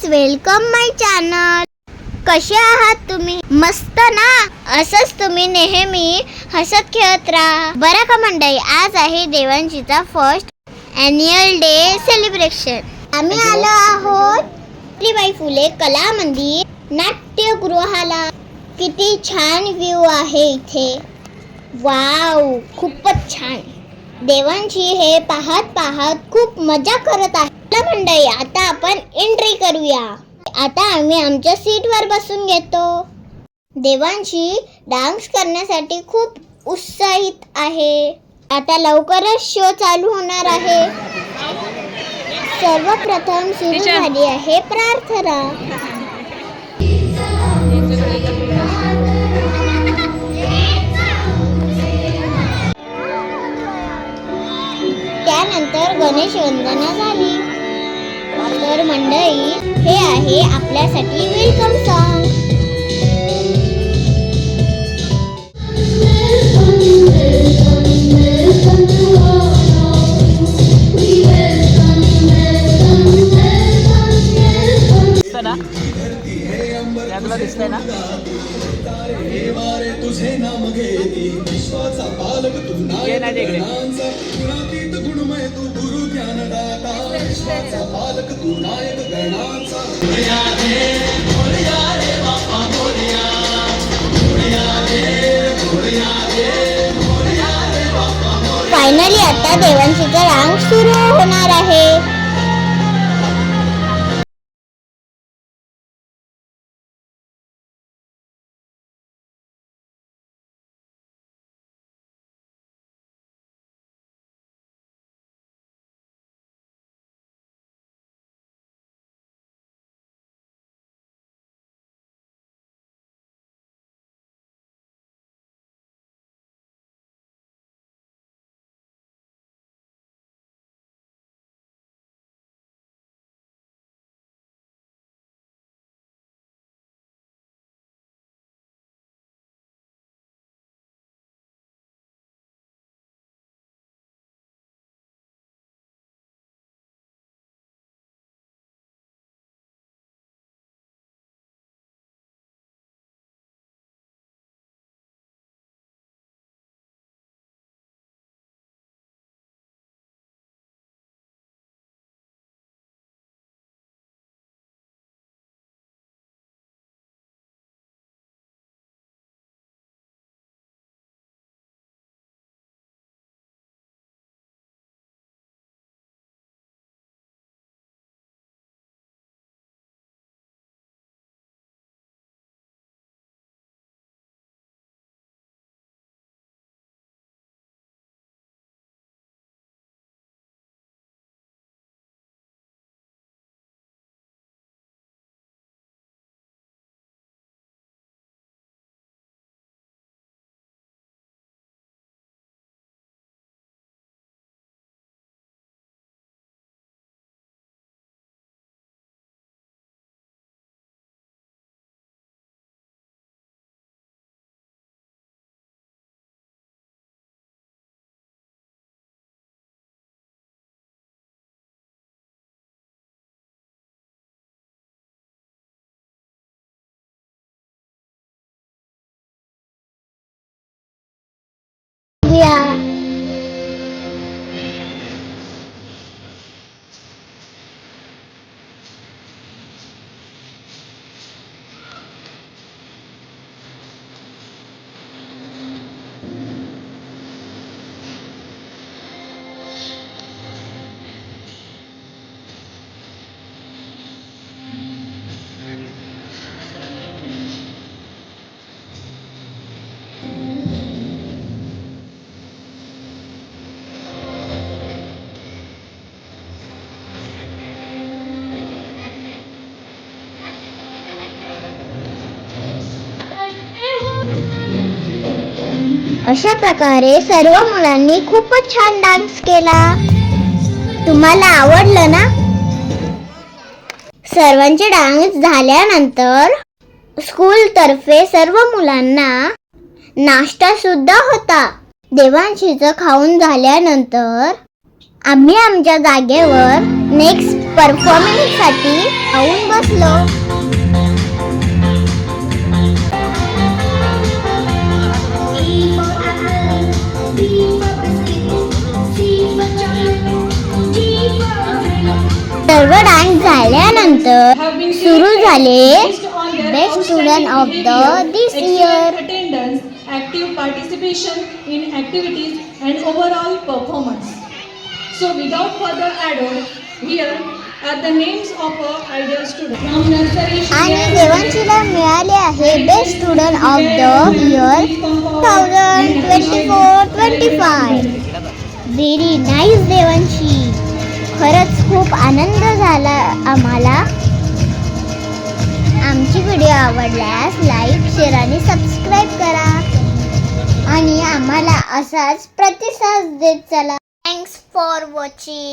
Friends, welcome माय channel. कसे आहात तुम्ही? मस्त ना? असंच तुम्ही नेहमी हसत खेळत राहा बरं का मंडळी. आज आहे देवांशीचा फर्स्ट ॲन्युअल डे सेलिब्रेशन. आम्ही आलो आहोत सावित्रीबाई फुले कला मंदिर नाट्यगृहाला. किती छान व्ह्यू आहे इथे. वाव, खूपच छान. देवांशी हे पाहत खूप मजा करत आहे मंडळी. आता आपण एंट्री करूया. आता आम्ही आमच्या सीटवर बसून घेतो. देवांशी डान्स करण्यासाठी खूप उत्साहित आहे. आता लवकरच शो चालू होणार आहे. सर्वप्रथम सुरू झाली आहे प्रार्थना. त्यानंतर गणेश वंदना झाली. तर मंडळी, हे आहे आपल्यासाठी वेलकम सॉन्ग. दिसतंय ना? तुझे नाम घेती विश्वाचा पालक तू नायक गुणमय तू गुरु ज्ञानदाता विश्वाचा पालक तू नायक गणाचा. फायनली आता देवांशीचा डान्स सुरू होणार आहे. अशा प्रकारे सर्व मुलांनी खूपच छान डान्स केला. तुम्हाला आवडलं ना? सर्वांचे डान्स झाल्यानंतर स्कूल तर्फे सर्व मुलांना नाश्ता सुद्धा होता. देवांशीचं खाऊन झाल्यानंतर आम्ही आमच्या जागेवर नेक्स्ट परफॉर्मन्ससाठी जाऊन बसलो. सर्व डान्स झाल्यानंतर सुरू झाले best student of the this year. Attendance, active participation in activities and overall performance. So without further ado, here are the names of our ideal students. From nursery, आणि देवांशीला मिळाले आहे best student of the year 2024-25. Very nice Devanshi. खरंच खूप आनंद झाला आम्हाला. आमची video आवडल्यास like share आणि सबस्क्राईब करा आणि आम्हाला असाच प्रतिसाद देत चला. Thanks for watching.